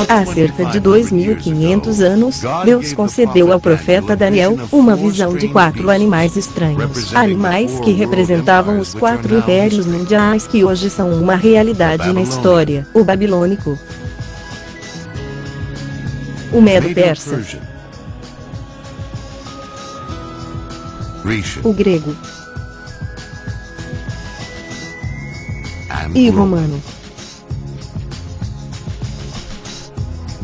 Há cerca de 2.500 anos, Deus concedeu ao profeta Daniel uma visão de 4 animais estranhos. Animais que representavam os 4 impérios mundiais que hoje são uma realidade na história: o babilônico, o medo-persa, o grego e o romano.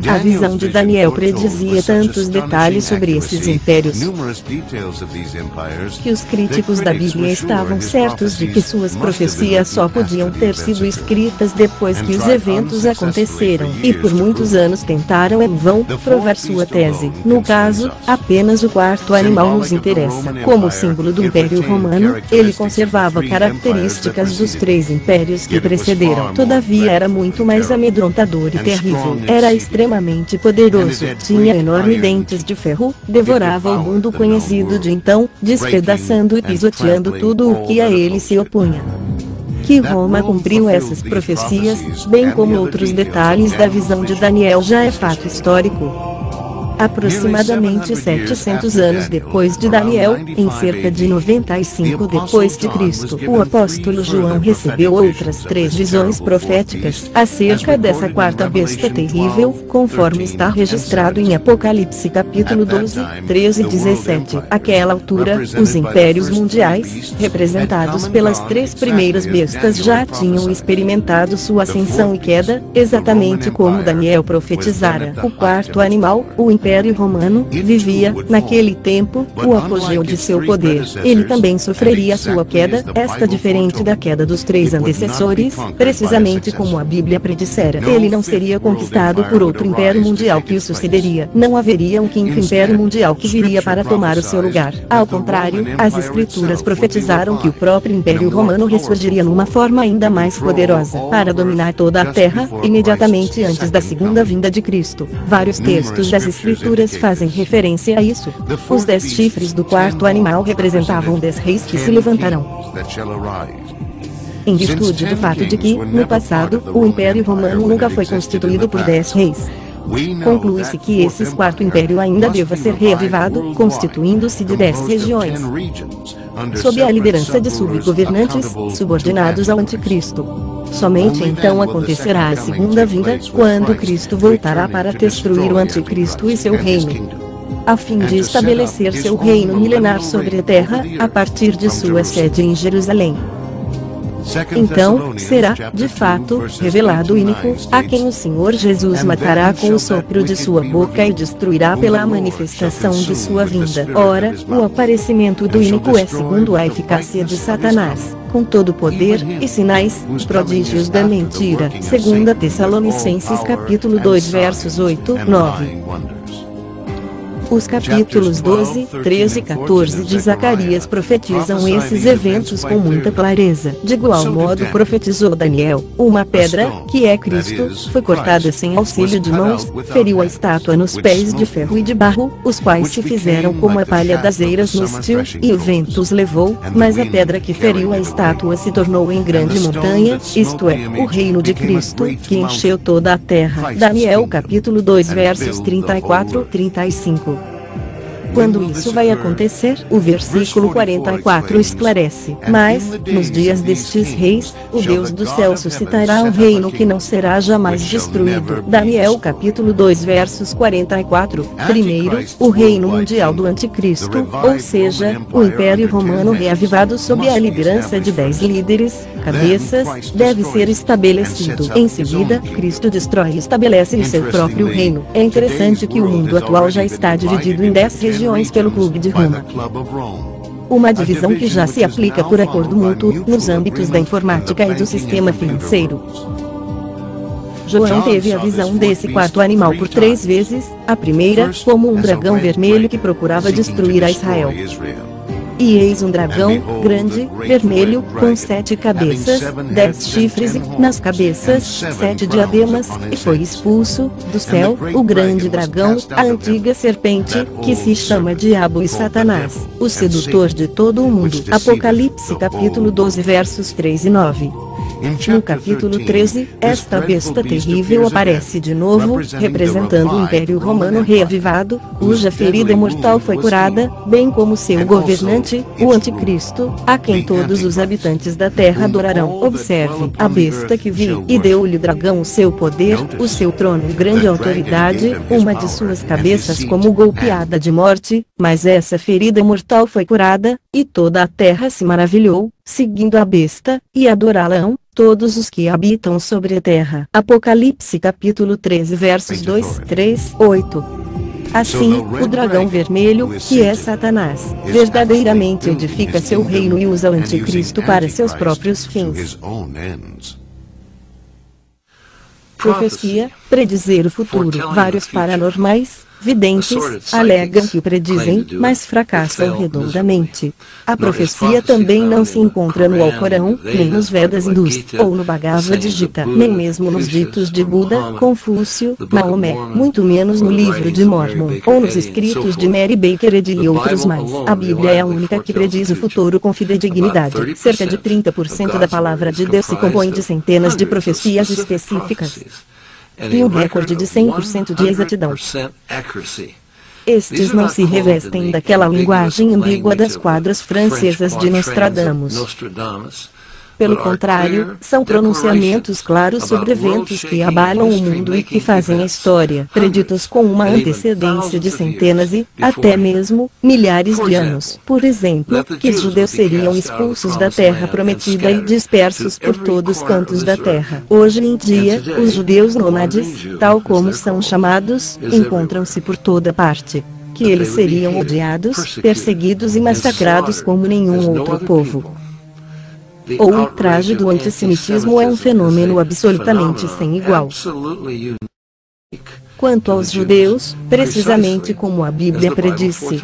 A visão de Daniel predizia tantos detalhes sobre esses impérios que os críticos da Bíblia estavam certos de que suas profecias só podiam ter sido escritas depois que os eventos aconteceram, e por muitos anos tentaram em vão provar sua tese. No caso, apenas o 4º animal nos interessa. Como símbolo do Império Romano, ele conservava características dos 3 impérios que precederam. Todavia era muito mais amedrontador e terrível. Era extremamente poderoso, tinha enormes dentes de ferro, devorava o mundo conhecido de então, despedaçando e pisoteando tudo o que a ele se opunha. Que Roma cumpriu essas profecias, bem como outros detalhes da visão de Daniel, já é fato histórico. Aproximadamente 700 anos depois de Daniel, em cerca de 95 depois de Cristo, o apóstolo João recebeu outras 3 visões proféticas acerca dessa 4ª besta terrível, conforme está registrado em Apocalipse capítulo 12, 13 e 17. Àquela altura, os impérios mundiais, representados pelas 3 primeiras bestas, já tinham experimentado sua ascensão e queda, exatamente como Daniel profetizara. O 4º animal, o Império Romano, vivia, naquele tempo, o apogeu de seu poder. Ele também sofreria sua queda, esta diferente da queda dos 3 antecessores, precisamente como a Bíblia predissera. Ele não seria conquistado por outro império mundial que o sucederia. Não haveria um 5º império mundial que viria para tomar o seu lugar. Ao contrário, as Escrituras profetizaram que o próprio Império Romano ressurgiria numa forma ainda mais poderosa, para dominar toda a terra, imediatamente antes da segunda vinda de Cristo. Vários textos das Escrituras fazem referência a isso. Os 10 chifres do 4º animal representavam 10 reis que se levantarão. Em virtude do fato de que, no passado, o Império Romano nunca foi constituído por 10 reis. Conclui-se que esse 4º império ainda deva ser reavivado, constituindo-se de 10 regiões, sob a liderança de subgovernantes, subordinados ao Anticristo. Somente então acontecerá a segunda vinda, quando Cristo voltará para destruir o Anticristo e seu reino, a fim de estabelecer seu reino milenar sobre a terra, a partir de sua sede em Jerusalém. Então, será, de fato, revelado o ínico, a quem o Senhor Jesus matará com o sopro de sua boca e destruirá pela manifestação de sua vinda. Ora, o aparecimento do ínico é segundo a eficácia de Satanás, com todo o poder, e sinais, prodígios da mentira. 2 Tessalonicenses capítulo 2 versos 8, 9. Os capítulos 12, 13 e 14 de Zacarias profetizam esses eventos com muita clareza. De igual modo profetizou Daniel: uma pedra, que é Cristo, foi cortada sem auxílio de mãos, feriu a estátua nos pés de ferro e de barro, os quais se fizeram como a palha das eiras no estio, e o vento os levou, mas a pedra que feriu a estátua se tornou em grande montanha, isto é, o reino de Cristo, que encheu toda a terra. Daniel capítulo 2 versos 34 e 35. Quando isso vai acontecer, o versículo 44 esclarece: mas, nos dias destes reis, o Deus do céu suscitará um reino que não será jamais destruído. Daniel capítulo 2 versos 44. Primeiro, o reino mundial do Anticristo, ou seja, o Império Romano reavivado sob a liderança de 10 líderes, cabeças, deve ser estabelecido. Em seguida, Cristo destrói e estabelece o seu próprio reino. É interessante que o mundo atual já está dividido em 10 regiões pelo Clube de Roma. Uma divisão que já se aplica por acordo mútuo, nos âmbitos da informática e do sistema financeiro. João teve a visão desse 4º animal por 3 vezes, a primeira, como um dragão vermelho que procurava destruir a Israel. E eis um dragão, grande, vermelho, com 7 cabeças, 10 chifres e, nas cabeças, 7 diademas, e foi expulso, do céu, o grande dragão, a antiga serpente, que se chama Diabo e Satanás, o sedutor de todo o mundo. Apocalipse capítulo 12 versos 3 e 9. No capítulo 13, esta besta terrível aparece de novo, representando o Império Romano reavivado, cuja ferida mortal foi curada, bem como seu governante, o Anticristo, a quem todos os habitantes da terra adorarão. Observe, a besta que vi, e deu-lhe o dragão o seu poder, o seu trono e grande autoridade, uma de suas cabeças como golpeada de morte, mas essa ferida mortal foi curada, e toda a terra se maravilhou, seguindo a besta, e adorá-la todos os que habitam sobre a terra. Apocalipse capítulo 13 versos 2, 3, 8. Assim, o dragão vermelho, que é Satanás, verdadeiramente edifica seu reino e usa o anticristo para seus próprios fins. Profecia, predizer o futuro. Vários paranormais, videntes, alegam que o predizem, mas fracassam redondamente. A profecia também não se encontra no Alcorão, nem nos Vedas hindus, ou no Bhagavad Gita, nem mesmo nos ditos de Buda, Confúcio, Maomé, muito menos no livro de Mormon, ou nos escritos de Mary Baker Eddy e outros mais. A Bíblia é a única que prediz o futuro com fidedignidade. Cerca de 30% da palavra de Deus se compõe de centenas de profecias específicas e um recorde de 100% de exatidão. Estes não se revestem daquela linguagem ambígua das quadras francesas de Nostradamus. Pelo contrário, são pronunciamentos claros sobre eventos que abalam o mundo e que fazem a história, preditos com uma antecedência de centenas e, até mesmo, milhares de anos. Por exemplo, que os judeus seriam expulsos da terra prometida e dispersos por todos os cantos da terra. Hoje em dia, os judeus nômades, tal como são chamados, encontram-se por toda parte. Que eles seriam odiados, perseguidos e massacrados como nenhum outro povo. O ultraje do antissemitismo é um fenômeno absolutamente sem igual. Quanto aos judeus, precisamente como a Bíblia predisse.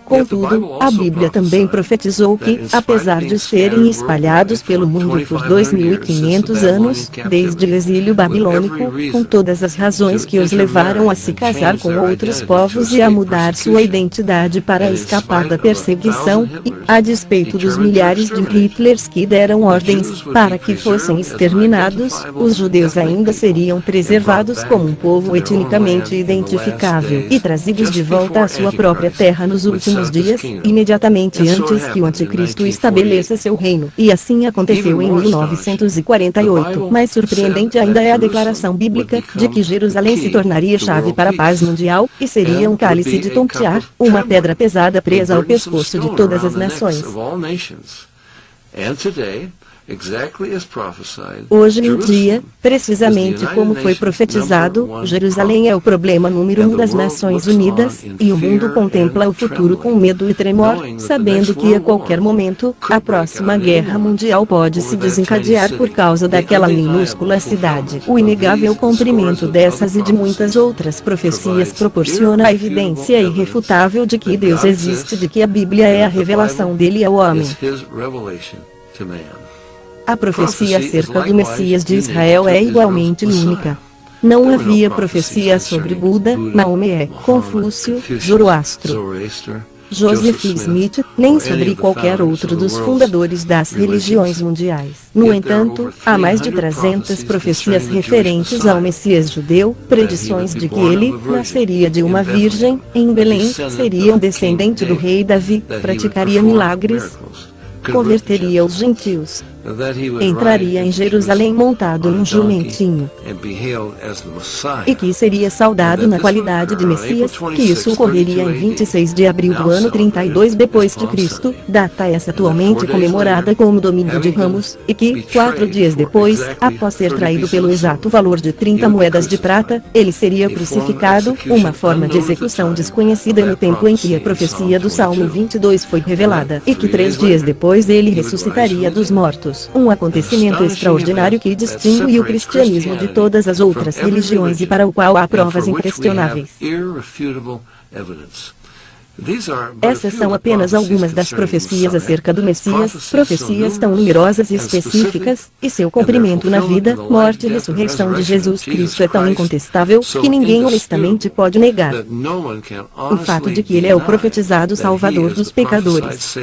Contudo, a Bíblia também profetizou que, apesar de serem espalhados pelo mundo por 2500 anos, desde o exílio babilônico, com todas as razões que os levaram a se casar com outros povos e a mudar sua identidade para escapar da perseguição, e, a despeito dos milhares de Hitlers que deram ordens para que fossem exterminados, os judeus ainda seriam preservados como um povo etnicamente identificável e trazidos de volta à sua própria terra nos últimos dias, imediatamente antes que o anticristo estabeleça seu reino. E assim aconteceu em 1948. Mais surpreendente ainda é a declaração bíblica de que Jerusalém se tornaria chave para a paz mundial, e seria um cálice de tontear, uma pedra pesada presa ao pescoço de todas as nações. Hoje em dia, precisamente como foi profetizado, Jerusalém é o problema número 1 das Nações Unidas, e o mundo contempla o futuro com medo e tremor, sabendo que a qualquer momento, a próxima guerra mundial pode se desencadear por causa daquela minúscula cidade. O inegável cumprimento dessas e de muitas outras profecias proporciona a evidência irrefutável de que Deus existe, de que a Bíblia é a revelação dele ao homem. A profecia acerca do Messias de Israel é igualmente única. Não havia profecia sobre Buda, Maomé, Confúcio, Zoroastro, Joseph Smith, nem sobre qualquer outro dos fundadores das religiões mundiais. No entanto, há mais de 300 profecias referentes ao Messias judeu, predições de que ele nasceria de uma virgem, em Belém, seria um descendente do rei Davi, praticaria milagres, converteria os gentios, entraria em Jerusalém montado num jumentinho, e que seria saudado na qualidade de Messias, que isso ocorreria em 26 de abril do ano 32 depois de Cristo, data essa atualmente comemorada como Domingo de Ramos, e que, 4 dias depois, após ser traído pelo exato valor de 30 moedas de prata, ele seria crucificado, uma forma de execução desconhecida no tempo em que a profecia do Salmo 22 foi revelada, e que 3 dias depois ele ressuscitaria dos mortos. Um acontecimento extraordinário que distingue o cristianismo de todas as outras religiões e para o qual há provas inquestionáveis. Essas são apenas algumas das profecias acerca do Messias, profecias tão numerosas e específicas, e seu cumprimento na vida, morte e ressurreição de Jesus Cristo é tão incontestável, que ninguém honestamente pode negar o fato de que ele é o profetizado Salvador dos pecadores.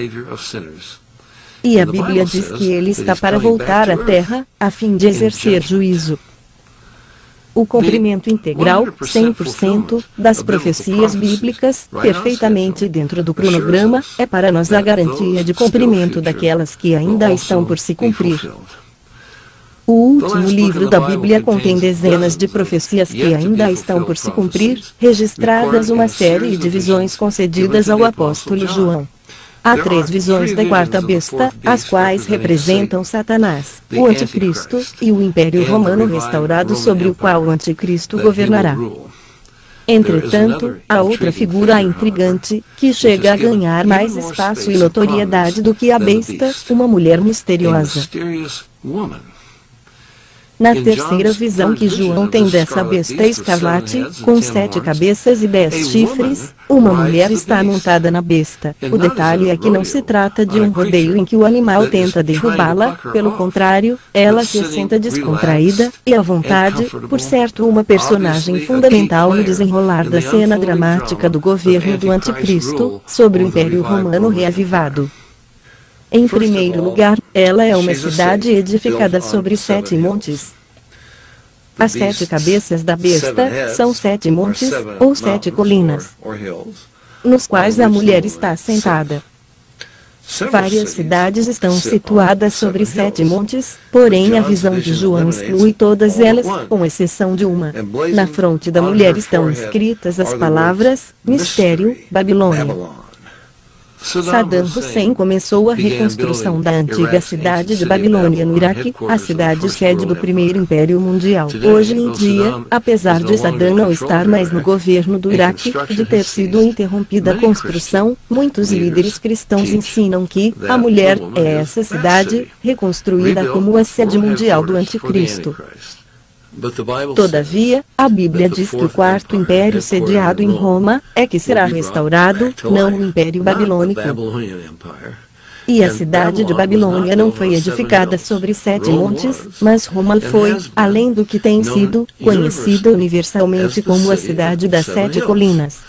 E a Bíblia diz que ele está para voltar à terra, a fim de exercer juízo. O cumprimento integral, 100%, das profecias bíblicas, perfeitamente dentro do cronograma, é para nós a garantia de cumprimento daquelas que ainda estão por se cumprir. O último livro da Bíblia contém dezenas de profecias que ainda estão por se cumprir, registradas uma série de visões concedidas ao apóstolo João. Há 3 visões da quarta besta, as quais representam Satanás, o Anticristo, e o Império Romano restaurado sobre o qual o Anticristo governará. Entretanto, há outra figura intrigante, que chega a ganhar mais espaço e notoriedade do que a besta, uma mulher misteriosa. Na terceira visão que João tem dessa besta escarlate, com 7 cabeças e 10 chifres, uma mulher está montada na besta. O detalhe é que não se trata de um rodeio em que o animal tenta derrubá-la, pelo contrário, ela se senta descontraída e à vontade, por certo uma personagem fundamental no desenrolar da cena dramática do governo do Anticristo, sobre o Império Romano reavivado. Em primeiro lugar, ela é uma cidade edificada sobre 7 montes. As 7 cabeças da besta são 7 montes, ou 7 colinas, nos quais a mulher está sentada. Várias cidades estão situadas sobre 7 montes, porém a visão de João exclui todas elas, com exceção de uma. Na fronte da mulher estão escritas as palavras, Mistério, Babilônia. Saddam Hussein começou a reconstrução da antiga cidade de Babilônia no Iraque, a cidade sede do primeiro Império Mundial. Hoje em dia, apesar de Saddam não estar mais no governo do Iraque, de ter sido interrompida a construção, muitos líderes cristãos ensinam que a mulher é essa cidade, reconstruída como a sede mundial do Anticristo. Todavia, a Bíblia diz que o quarto império sediado em Roma é que será restaurado, não o Império Babilônico. E a cidade de Babilônia não foi edificada sobre 7 montes, mas Roma foi, além do que tem sido, conhecida universalmente como a cidade das 7 colinas.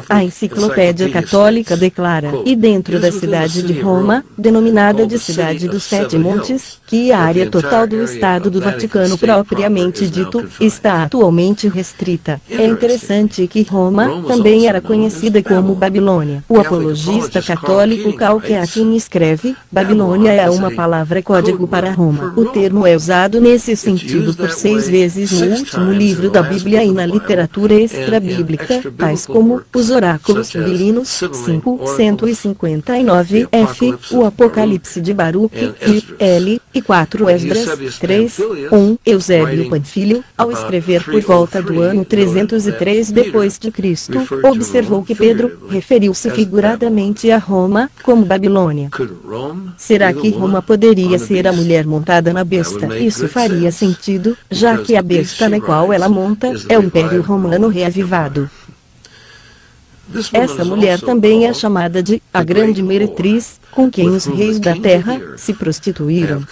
A Enciclopédia Católica declara, e dentro da cidade de Roma, denominada de Cidade dos 7 Montes, que a área total do Estado do Vaticano propriamente dito, está atualmente restrita. É interessante que Roma também era conhecida como Babilônia. O apologista católico Calqueaquin escreve, Babilônia é uma palavra código para Roma. O termo é usado nesse sentido por 6 vezes no último livro da Bíblia e na literatura extra-bíblica, tais como os oráculos biblinos, 559 f, o Apocalipse de Baruque, L, e 4 Esdras, 3, 1, Eusébio Panfilho, ao escrever por volta do ano 303 d.C., observou que Pedro referiu-se figuradamente a Roma, como Babilônia. Será que Roma poderia ser a mulher montada na besta? Isso faria sentido, já que a besta na qual ela monta é o Império Romano reavivado. Essa mulher também é chamada de a Grande Meretriz, com quem os reis da terra se prostituíram.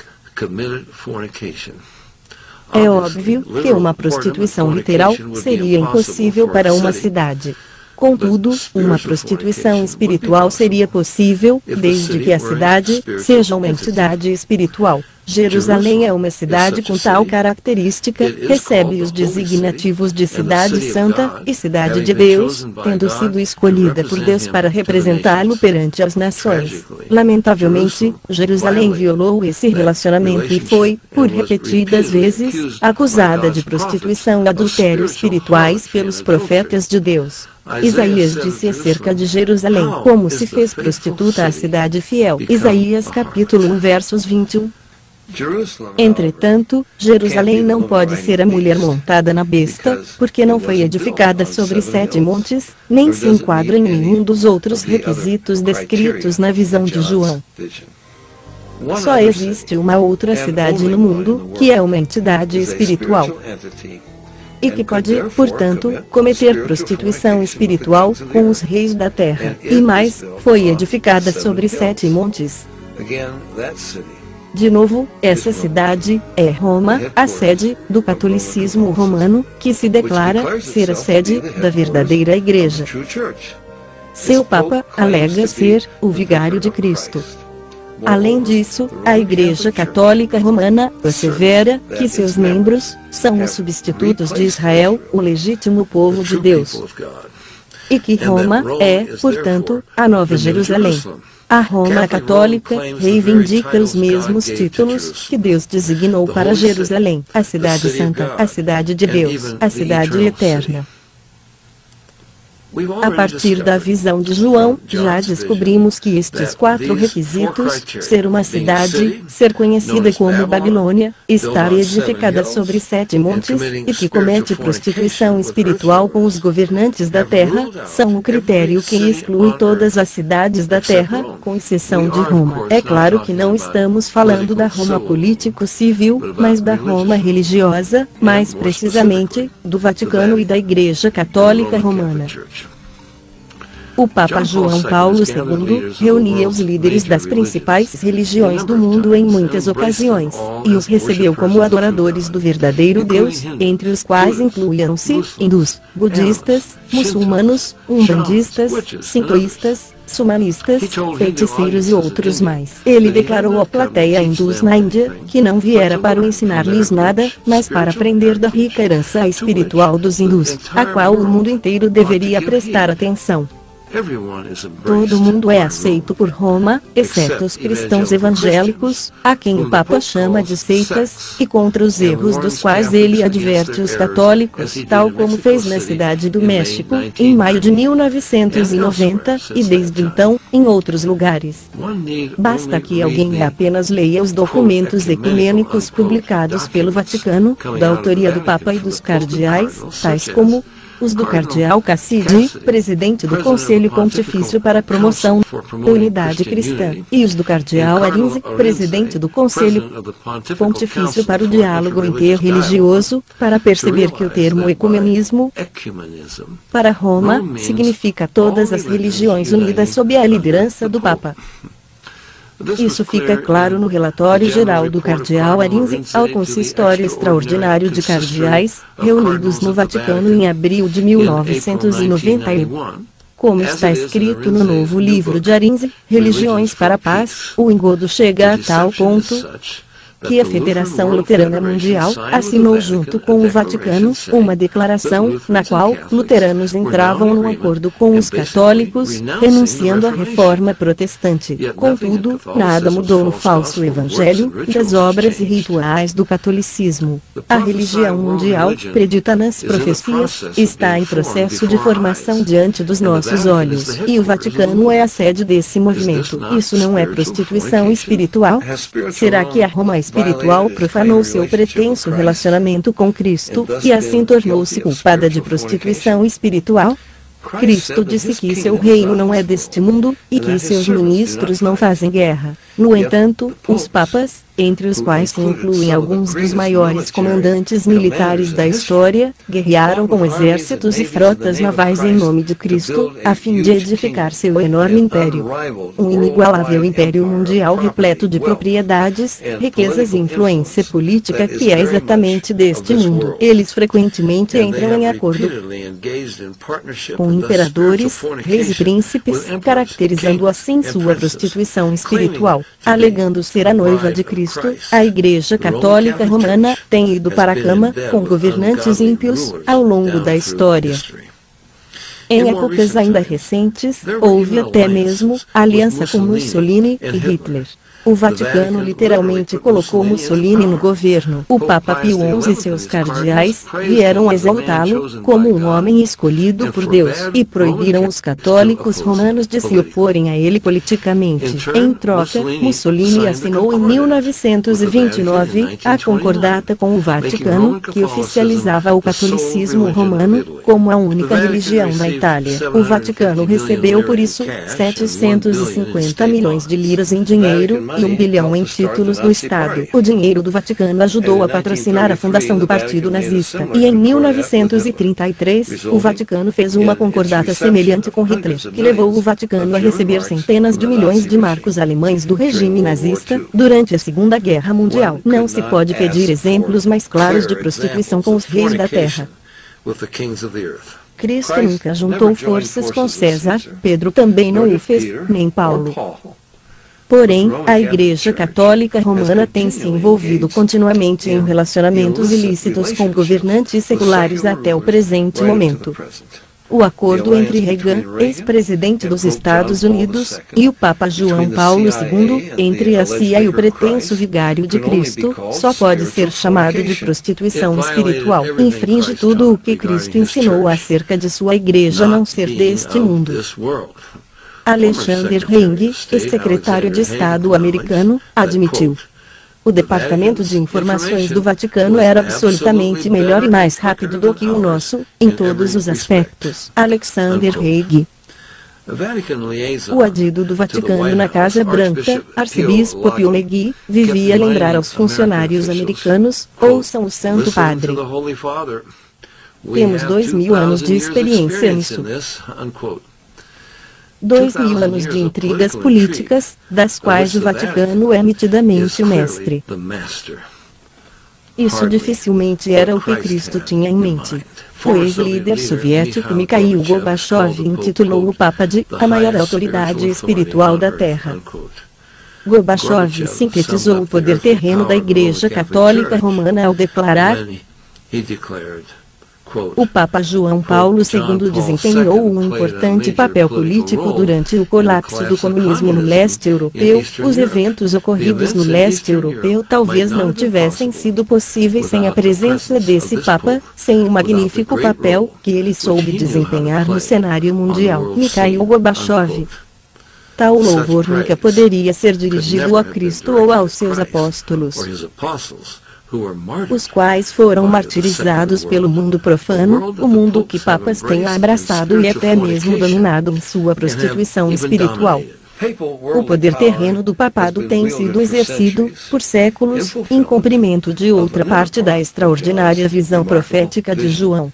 É óbvio que uma prostituição literal seria impossível para uma cidade. Contudo, uma prostituição espiritual seria possível, desde que a cidade seja uma entidade espiritual. Jerusalém é uma cidade com tal característica, recebe os designativos de Cidade Santa e Cidade de Deus, tendo sido escolhida por Deus para representá-lo perante as nações. Lamentavelmente, Jerusalém violou esse relacionamento e foi, por repetidas vezes, acusada de prostituição e adultério espirituais pelos profetas de Deus. Isaías disse acerca de Jerusalém, como se fez prostituta a cidade fiel. Isaías capítulo 1 versos 21. Entretanto, Jerusalém não pode ser a mulher montada na besta, porque não foi edificada sobre 7 montes, nem se enquadra em nenhum dos outros requisitos descritos na visão de João. Só existe uma outra cidade no mundo, que é uma entidade espiritual, e que pode, portanto, cometer prostituição espiritual com os reis da terra, e mais, foi edificada sobre 7 montes. De novo, essa cidade é Roma, a sede do catolicismo romano, que se declara ser a sede da verdadeira igreja. Seu Papa alega ser o vigário de Cristo. Além disso, a Igreja Católica Romana assevera que seus membros são os substitutos de Israel, o legítimo povo de Deus, e que Roma é, portanto, a Nova Jerusalém. A Roma Católica reivindica os mesmos títulos que Deus designou para Jerusalém: a Cidade Santa, a Cidade de Deus, a Cidade Eterna. A partir da visão de João, já descobrimos que estes 4 requisitos, ser uma cidade, ser conhecida como Babilônia, estar edificada sobre 7 montes, e que comete prostituição espiritual com os governantes da terra, são o critério que exclui todas as cidades da terra, com exceção de Roma. É claro que não estamos falando da Roma político-civil, mas da Roma religiosa, mais precisamente, do Vaticano e da Igreja Católica Romana. O Papa João Paulo II reunia os líderes das principais religiões do mundo em muitas ocasiões, e os recebeu como adoradores do verdadeiro Deus, entre os quais incluíam-se hindus, budistas, muçulmanos, umbandistas, sintoístas, sumanistas, feiticeiros e outros mais. Ele declarou à plateia hindus na Índia que não viera para ensinar-lhes nada, mas para aprender da rica herança espiritual dos hindus, a qual o mundo inteiro deveria prestar atenção. Todo mundo é aceito por Roma, exceto os cristãos evangélicos, a quem o Papa chama de seitas, e contra os erros dos quais ele adverte os católicos, tal como fez na cidade do México, em maio de 1990, e desde então, em outros lugares. Basta que alguém apenas leia os documentos ecumênicos publicados pelo Vaticano, da autoria do Papa e dos cardeais, tais como os do cardeal Cassidi, presidente do Conselho Pontifício para a Promoção da Unidade Cristã, e os do cardeal Arinze, presidente do Conselho Pontifício para o Diálogo Interreligioso, para perceber que o termo ecumenismo, para Roma, significa todas as religiões unidas sob a liderança do Papa. Isso fica claro no relatório geral do cardeal Arinze ao consistório extraordinário de cardeais, reunidos no Vaticano em abril de 1991. Como está escrito no novo livro de Arinze, Religiões para a Paz, o engodo chega a tal ponto que a Federação Luterana Mundial assinou junto com o Vaticano uma declaração, na qual luteranos entravam num acordo com os católicos, renunciando à reforma protestante. Contudo, nada mudou no falso evangelho, das obras e rituais do catolicismo. A religião mundial, predita nas profecias, está em processo de formação diante dos nossos olhos, e o Vaticano é a sede desse movimento. Isso não é prostituição espiritual? Será que a Roma espiritual profanou seu pretenso relacionamento com Cristo, e assim tornou-se culpada de prostituição espiritual? Cristo disse que seu reino não é deste mundo, e que seus ministros não fazem guerra. No entanto, os papas, entre os quais se incluem alguns dos maiores comandantes militares da história, guerrearam com exércitos e frotas navais em nome de Cristo, a fim de edificar seu enorme império. Um inigualável império mundial repleto de propriedades, riquezas e influência política que é exatamente deste mundo. Eles frequentemente entram em acordo com imperadores, reis e príncipes, caracterizando assim sua prostituição espiritual. Alegando ser a noiva de Cristo, a Igreja Católica Romana tem ido para a cama com governantes ímpios ao longo da história. Em épocas ainda recentes, houve até mesmo aliança com Mussolini e Hitler. O Vaticano literalmente colocou Mussolini no governo. O Papa Pio XI e seus cardeais vieram exaltá-lo como um homem escolhido por Deus e proibiram os católicos romanos de se oporem a ele politicamente. Em troca, Mussolini assinou em 1929 a concordata com o Vaticano, que oficializava o catolicismo romano como a única religião na Itália. O Vaticano recebeu por isso 750 milhões de liras em dinheiro e 1 bilhão em títulos do Estado. O dinheiro do Vaticano ajudou a patrocinar a fundação do Partido Nazista. E em 1933, o Vaticano fez uma concordata semelhante com Hitler, que levou o Vaticano a receber centenas de milhões de marcos alemães do regime nazista durante a Segunda Guerra Mundial. Não se pode pedir exemplos mais claros de prostituição com os reis da terra. Cristo nunca juntou forças com César, Pedro também não o fez, nem Paulo. Porém, a Igreja Católica Romana tem se envolvido continuamente em relacionamentos ilícitos com governantes seculares até o presente momento. O acordo entre Reagan, ex-presidente dos Estados Unidos, e o Papa João Paulo II, entre a CIA e o pretenso vigário de Cristo, só pode ser chamado de prostituição espiritual. Infringe tudo o que Cristo ensinou acerca de sua igreja não ser deste mundo. Alexander Haig, ex-secretário de Estado americano, admitiu: o Departamento de Informações do Vaticano era absolutamente melhor e mais rápido do que o nosso, em todos os aspectos. Alexander Haig. O adido do Vaticano na Casa Branca, arcebispo Pio Megui, vivia a lembrar aos funcionários americanos: ouçam o Santo Padre. Temos 2000 anos de experiência nisso. 2000 anos de intrigas políticas, das quais o Vaticano é nitidamente o mestre. Isso dificilmente era o que Cristo tinha em mente. O ex-líder soviético Mikhail Gorbachev intitulou o Papa de a maior autoridade espiritual da Terra. Gorbachev sintetizou o poder terreno da Igreja Católica Romana ao declarar: o Papa João Paulo II desempenhou um importante papel político durante o colapso do comunismo no leste europeu. Os eventos ocorridos no leste europeu talvez não tivessem sido possíveis sem a presença desse Papa, sem o magnífico papel que ele soube desempenhar no cenário mundial. Mikhail Gorbachev. Tal louvor nunca poderia ser dirigido a Cristo ou aos seus apóstolos, os quais foram martirizados pelo mundo profano, o mundo que papas têm abraçado e até mesmo dominado em sua prostituição espiritual. O poder terreno do papado tem sido exercido, por séculos, em cumprimento de outra parte da extraordinária visão profética de João.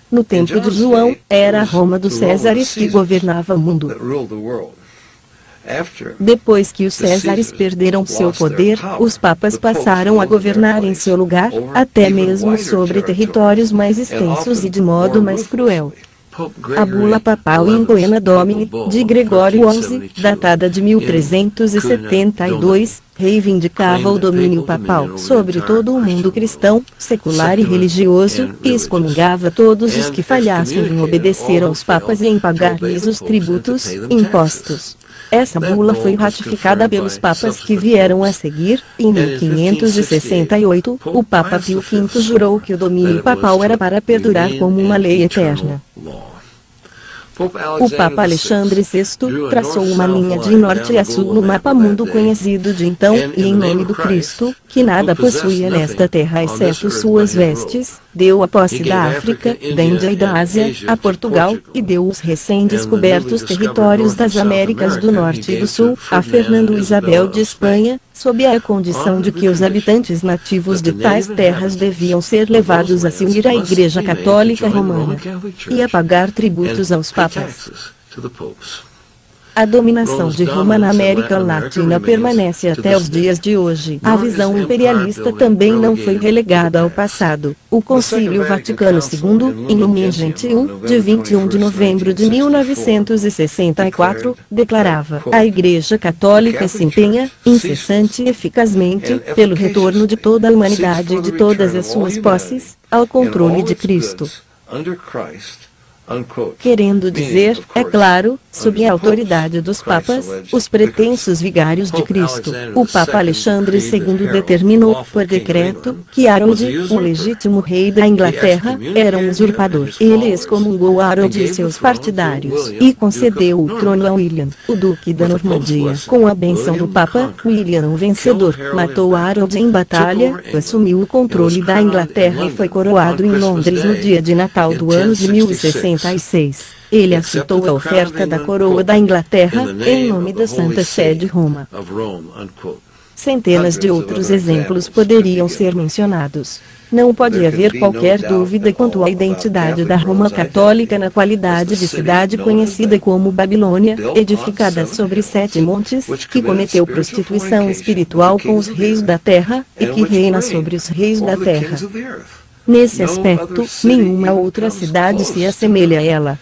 No tempo de João, era a Roma dos Césares que governava o mundo. Depois que os Césares perderam seu poder, os papas passaram a governar em seu lugar, até mesmo sobre territórios mais extensos e de modo mais cruel. A bula papal In Poena Domini, de Gregório XI, datada de 1372, reivindicava o domínio papal sobre todo o mundo cristão, secular e religioso, e excomungava todos os que falhassem em obedecer aos papas e em pagar-lhes os tributos, impostos. Essa bula foi ratificada pelos papas que vieram a seguir. Em 1568, o Papa Pio V jurou que o domínio papal era para perdurar como uma lei eterna. O Papa Alexandre VI traçou uma linha de norte a sul no mapa mundo conhecido de então, e em nome do Cristo, que nada possuía nesta terra exceto suas vestes, deu a posse da África, da Índia e da Ásia, a Portugal, e deu os recém-descobertos territórios das Américas do Norte e do Sul, a Fernando Isabel de Espanha, sob a condição de que os habitantes nativos de tais terras deviam ser levados a se unir à Igreja Católica Romana e a pagar tributos aos papas. A dominação de Roma na América Latina permanece até os dias de hoje. A visão imperialista também não foi relegada ao passado. O Concílio Vaticano II, em Lumen Gentium, de 21 de novembro de 1964, declarava: a Igreja Católica se empenha, incessante e eficazmente, pelo retorno de toda a humanidade e de todas as suas posses, ao controle de Cristo. Querendo dizer, é claro, sob a autoridade dos papas, os pretensos vigários de Cristo. O Papa Alexandre II determinou, por decreto, que Harold, o legítimo rei da Inglaterra, era um usurpador. Ele excomungou Harold e seus partidários, e concedeu o trono a William, o duque da Normandia. Com a bênção do Papa, William, o vencedor, matou Harold em batalha, assumiu o controle da Inglaterra e foi coroado em Londres no dia de Natal do ano de 1066. Ele aceitou a oferta da coroa da Inglaterra, em nome da Santa Sé de Roma. Centenas de outros exemplos poderiam ser mencionados. Não pode haver qualquer dúvida quanto à identidade da Roma Católica na qualidade de cidade conhecida como Babilônia, edificada sobre 7 montes, que cometeu prostituição espiritual com os reis da terra, e que reina sobre os reis da terra. Nesse aspecto, nenhuma outra cidade se assemelha a ela.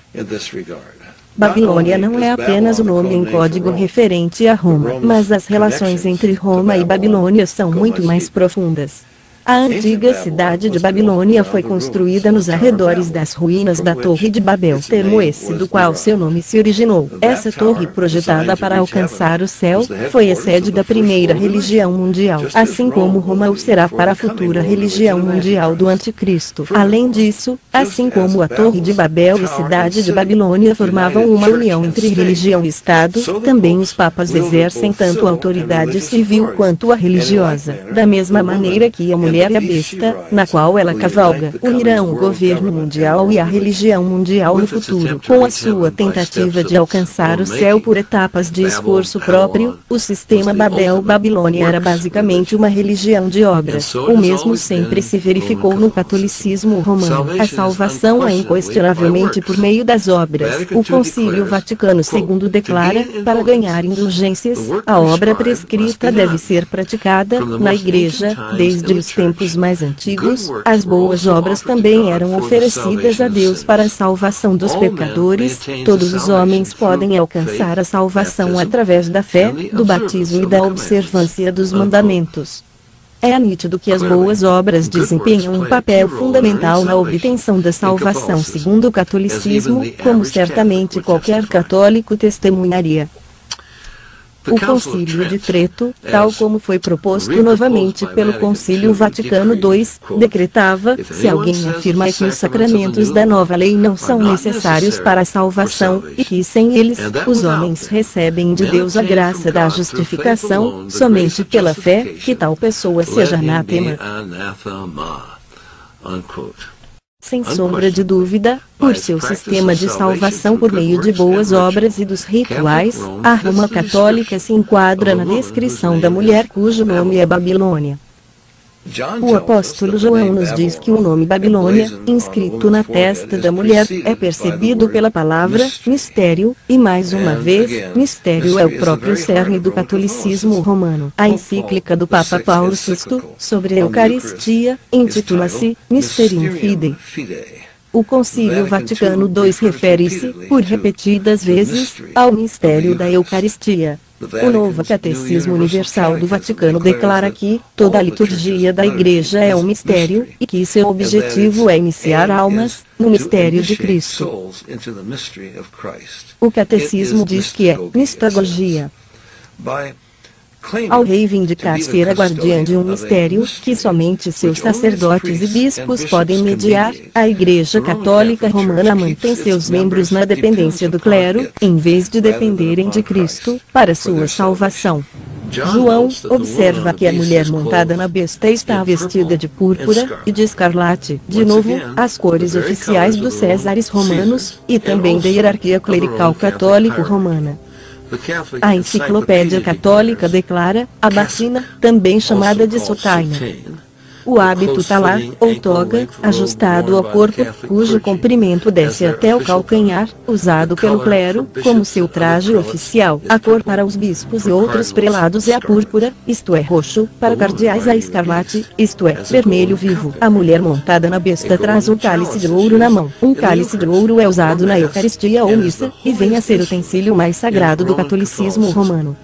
Babilônia não é apenas o nome em código referente a Roma, mas as relações entre Roma e Babilônia são muito mais profundas. A antiga cidade de Babilônia foi construída nos arredores das ruínas da Torre de Babel, termo esse do qual seu nome se originou. Essa torre, projetada para alcançar o céu, foi a sede da primeira religião mundial, assim como Roma o será para a futura religião mundial do Anticristo. Além disso, assim como a Torre de Babel e a cidade de Babilônia formavam uma união entre religião e Estado, também os papas exercem tanto a autoridade civil quanto a religiosa. Da mesma maneira que a mulher e a besta, na qual ela cavalga, unirão o governo mundial e a religião mundial no futuro. Com a sua tentativa de alcançar o céu por etapas de esforço próprio, o sistema Babel-Babilônia era basicamente uma religião de obras. O mesmo sempre se verificou no catolicismo romano. A salvação é inquestionavelmente por meio das obras. O Concílio Vaticano II declara, para ganhar indulgências, a obra prescrita deve ser praticada na Igreja, desde os tempos mais antigos. As boas obras também eram oferecidas a Deus para a salvação dos pecadores. Todos os homens podem alcançar a salvação através da fé, do batismo e da observância dos mandamentos. É nítido que as boas obras desempenham um papel fundamental na obtenção da salvação segundo o catolicismo, como certamente qualquer católico testemunharia. O Concílio de Trento, tal como foi proposto novamente pelo Concílio Vaticano II, decretava: se alguém afirma que os sacramentos da nova lei não são necessários para a salvação, e que sem eles, os homens recebem de Deus a graça da justificação, somente pela fé, que tal pessoa seja anátema. Sem sombra de dúvida, por seu sistema de salvação por meio de boas obras e dos rituais, a Roma católica se enquadra na descrição da mulher cujo nome é Babilônia. O apóstolo João nos diz que o nome Babilônia, inscrito na testa da mulher, é percebido pela palavra mistério, e mais uma vez, mistério é o próprio cerne do catolicismo romano. A encíclica do Papa Paulo VI, sobre a Eucaristia, intitula-se Mysterium Fidei. O Concílio Vaticano II refere-se, por repetidas vezes, ao mistério da Eucaristia. O Novo Catecismo Universal do Vaticano declara que toda a liturgia da Igreja é um mistério, e que seu objetivo é iniciar almas no mistério de Cristo. O Catecismo diz que é mistagogia. Ao reivindicar ser a guardiã de um mistério, que somente seus sacerdotes e bispos podem mediar, a Igreja Católica Romana mantém seus membros na dependência do clero, em vez de dependerem de Cristo, para sua salvação. João observa que a mulher montada na besta está vestida de púrpura e de escarlate, de novo, as cores oficiais dos Césares romanos, e também da hierarquia clerical católico romana. A Enciclopédia Católica declara, a batina, também chamada de sotaina. O hábito talar, ou toga, ajustado ao corpo, cujo comprimento desce até o calcanhar, usado pelo clero, como seu traje oficial. A cor para os bispos e outros prelados é a púrpura, isto é roxo, para cardeais a escarlate, isto é, vermelho vivo. A mulher montada na besta traz um cálice de ouro na mão. Um cálice de ouro é usado na Eucaristia ou missa, e vem a ser o utensílio mais sagrado do catolicismo romano.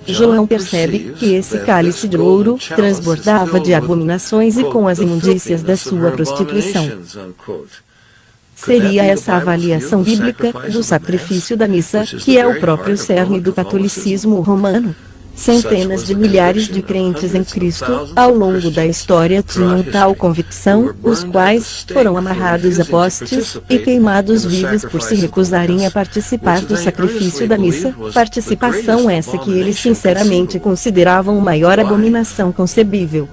João percebe que esse cálice de ouro transbordava de abominações e com as imundícias da sua prostituição. Seria essa a avaliação bíblica do sacrifício da missa, que é o próprio cerne do catolicismo romano? Centenas de milhares de crentes em Cristo, ao longo da história tinham tal convicção, os quais foram amarrados a postes e queimados vivos por se recusarem a participar do sacrifício da missa, participação essa que eles sinceramente consideravam a maior abominação concebível.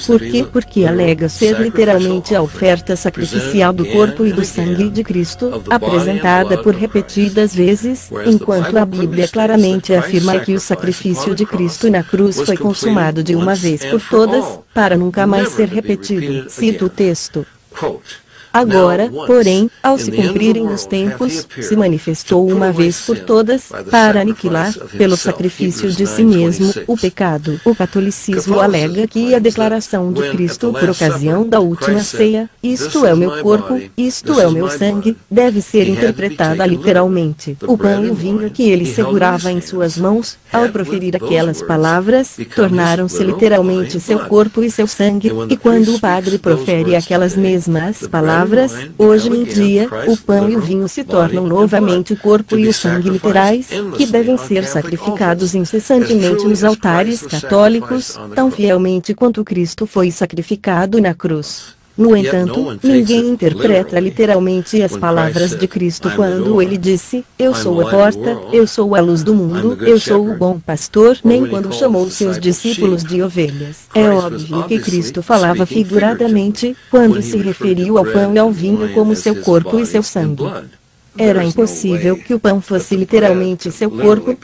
Por quê? Porque alega ser literalmente a oferta sacrificial do corpo e do sangue de Cristo, apresentada por repetidas vezes, enquanto a Bíblia claramente afirma que o sacrifício de Cristo na cruz foi consumado de uma vez por todas, para nunca mais ser repetido. Cito o texto. Agora, porém, ao se cumprirem os tempos, se manifestou uma vez por todas, para aniquilar, pelo sacrifício de si mesmo, o pecado. O catolicismo alega que a declaração de Cristo por ocasião da última ceia, isto é o meu corpo, isto é o meu sangue, deve ser interpretada literalmente. O pão e o vinho que ele segurava em suas mãos, ao proferir aquelas palavras, tornaram-se literalmente seu corpo e seu sangue, e quando o padre profere aquelas mesmas palavras, hoje em dia, o pão e o vinho se tornam novamente o corpo e o sangue literais, que devem ser sacrificados incessantemente nos altares católicos, tão fielmente quanto Cristo foi sacrificado na cruz. No entanto, ninguém interpreta literalmente as palavras de Cristo quando ele disse, eu sou a porta, eu sou a luz do mundo, eu sou o bom pastor, nem quando chamou seus discípulos de ovelhas. É óbvio que Cristo falava figuradamente, quando se referiu ao pão e ao vinho como seu corpo e seu sangue. Era impossível que o pão fosse literalmente seu corpo,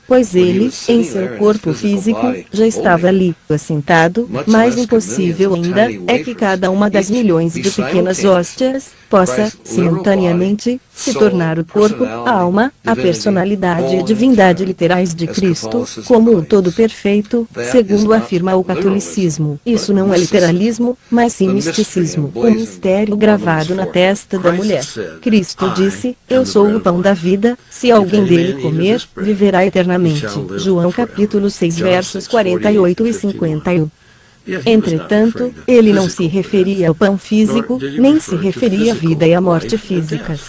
pois ele, em seu corpo físico, já estava ali, assentado. Mais impossível ainda, é que cada uma das milhões de pequenas hóstias, possa, simultaneamente, se tornar o corpo, a alma, a personalidade e a divindade literais de Cristo, como um todo perfeito, segundo afirma o catolicismo. Isso não é literalismo, mas sim misticismo, um mistério gravado na testa da mulher. Cristo disse, eu sou o pão da vida, se alguém dele comer, viverá eternamente. João capítulo 6 versos 48 e 51. Entretanto, ele não se referia ao pão físico, nem se referia à vida e à morte físicas.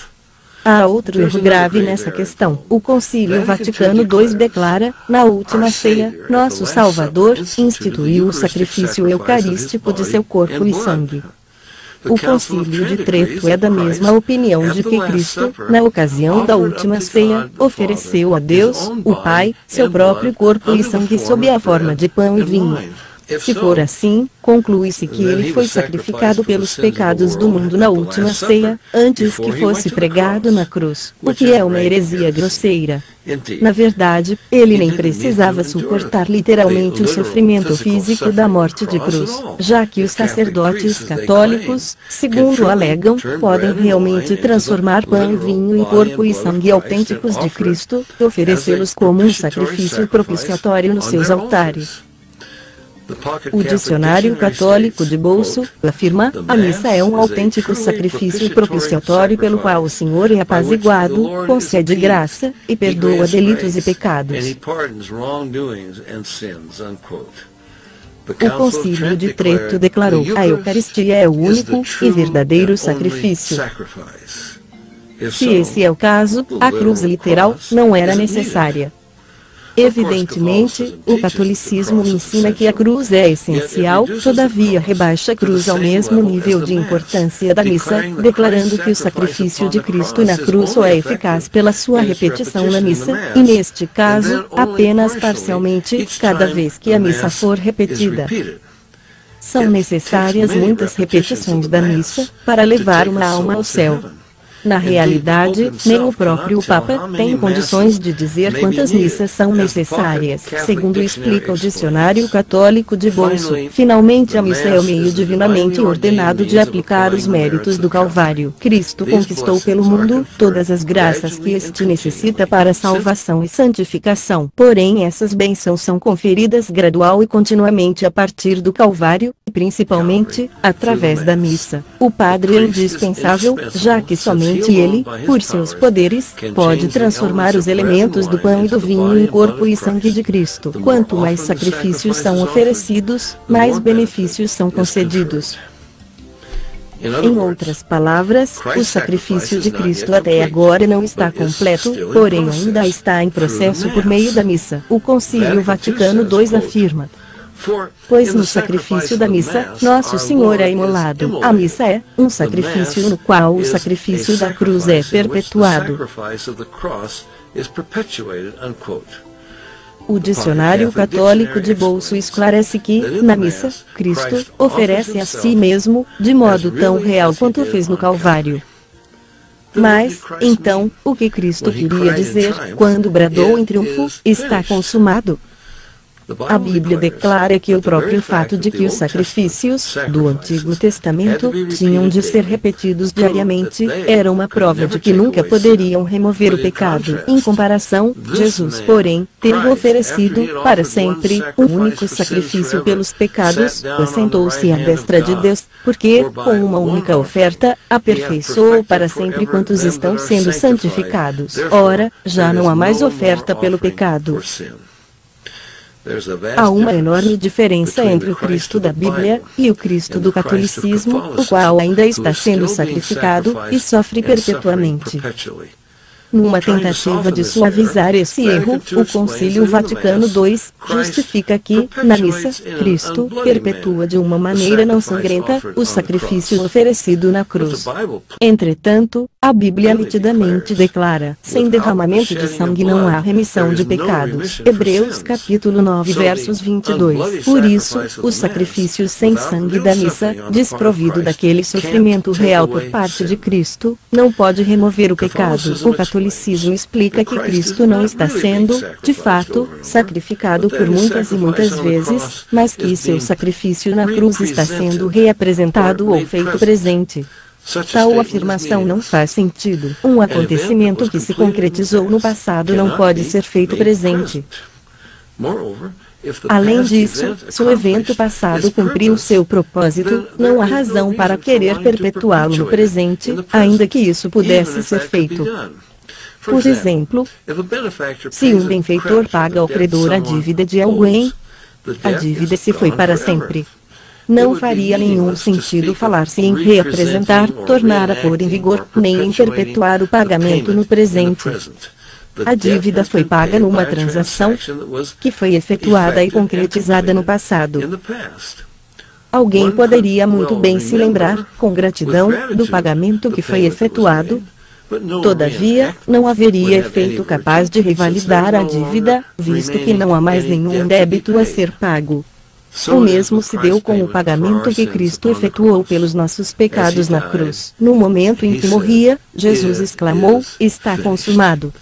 Há outro erro grave nessa questão. O Concílio Vaticano II declara, na última ceia, nosso Salvador instituiu o sacrifício eucarístico de seu corpo e sangue. O Concílio de Trento é da mesma opinião de que Cristo, na ocasião da última ceia, ofereceu a Deus, o Pai, seu próprio corpo e sangue sob a forma de pão e vinho. Se for assim, conclui-se que ele foi sacrificado pelos pecados do mundo na última ceia, antes que fosse pregado na cruz, o que é uma heresia grosseira. Na verdade, ele nem precisava suportar literalmente o sofrimento físico da morte de cruz, já que os sacerdotes católicos, segundo alegam, podem realmente transformar pão e vinho em corpo e sangue autênticos de Cristo, e oferecê-los como um sacrifício propiciatório nos seus altares. O Dicionário Católico de Bolso afirma, a missa é um autêntico sacrifício propiciatório pelo qual o Senhor é apaziguado, concede graça, e perdoa delitos e pecados. O Concílio de Trento declarou, a Eucaristia é o único e verdadeiro sacrifício. Se esse é o caso, a cruz literal não era necessária. Evidentemente, o catolicismo ensina que a cruz é essencial, todavia rebaixa a cruz ao mesmo nível de importância da missa, declarando que o sacrifício de Cristo na cruz só é eficaz pela sua repetição na missa, e neste caso, apenas parcialmente, cada vez que a missa for repetida. São necessárias muitas repetições da missa, para levar uma alma ao céu. Na realidade, nem o próprio Papa tem condições de dizer quantas missas são necessárias, segundo explica o Dicionário Católico de Bolso. Finalmente, a missa é o meio divinamente ordenado de aplicar os méritos do Calvário. Cristo conquistou pelo mundo todas as graças que este necessita para salvação e santificação. Porém, essas bênçãos são conferidas gradual e continuamente a partir do Calvário, e principalmente, através da missa. O padre é indispensável, já que somente ele, por seus poderes, pode transformar os elementos do pão e do vinho em corpo e sangue de Cristo. Quanto mais sacrifícios são oferecidos, mais benefícios são concedidos. Em outras palavras, o sacrifício de Cristo até agora não está completo, porém ainda está em processo por meio da missa. O Concílio Vaticano II afirma, pois no sacrifício da missa, Nosso Senhor é imolado. A missa é um sacrifício no qual o sacrifício da cruz é perpetuado. O Dicionário Católico de Bolso esclarece que, na missa, Cristo oferece a si mesmo, de modo tão real quanto fez no Calvário. Mas, então, o que Cristo queria dizer, quando bradou em triunfo, está consumado? A Bíblia declara que o próprio fato de que os sacrifícios do Antigo Testamento tinham de ser repetidos diariamente era uma prova de que nunca poderiam remover o pecado. Em comparação, Jesus, porém, tendo oferecido para sempre um único sacrifício pelos pecados, assentou-se à destra de Deus, porque, com uma única oferta, aperfeiçoou para sempre quantos estão sendo santificados. Ora, já não há mais oferta pelo pecado. Há uma enorme diferença entre o Cristo da Bíblia e o Cristo do catolicismo, o qual ainda está sendo sacrificado e sofre perpetuamente. Numa tentativa de suavizar esse erro, o Concílio Vaticano II justifica que, na missa, Cristo perpetua de uma maneira não sangrenta o sacrifício oferecido na cruz. Entretanto, a Bíblia nitidamente declara: sem derramamento de sangue não há remissão de pecados. Hebreus capítulo 9 versos 22. Por isso, os sacrifícios sem sangue da missa, desprovido daquele sofrimento real por parte de Cristo, não pode remover o pecado. O catolicismo explica que Cristo não está sendo, de fato, sacrificado por muitas e muitas vezes, mas que seu sacrifício na cruz está sendo reapresentado ou feito presente. Tal afirmação não faz sentido. Um acontecimento que se concretizou no passado não pode ser feito presente. Além disso, se o evento passado cumpriu seu propósito, não há razão para querer perpetuá-lo no presente, ainda que isso pudesse ser feito. Por exemplo, se um benfeitor paga ao credor a dívida de alguém, a dívida se foi para sempre. Não faria nenhum sentido falar-se em reapresentar, tornar a pôr em vigor, nem em perpetuar o pagamento no presente. A dívida foi paga numa transação que foi efetuada e concretizada no passado. Alguém poderia muito bem se lembrar, com gratidão, do pagamento que foi efetuado. Todavia, não haveria efeito capaz de revalidar a dívida, visto que não há mais nenhum débito a ser pago. O mesmo se deu com o pagamento que Cristo efetuou pelos nossos pecados na cruz. No momento em que morria, Jesus exclamou: "Está consumado",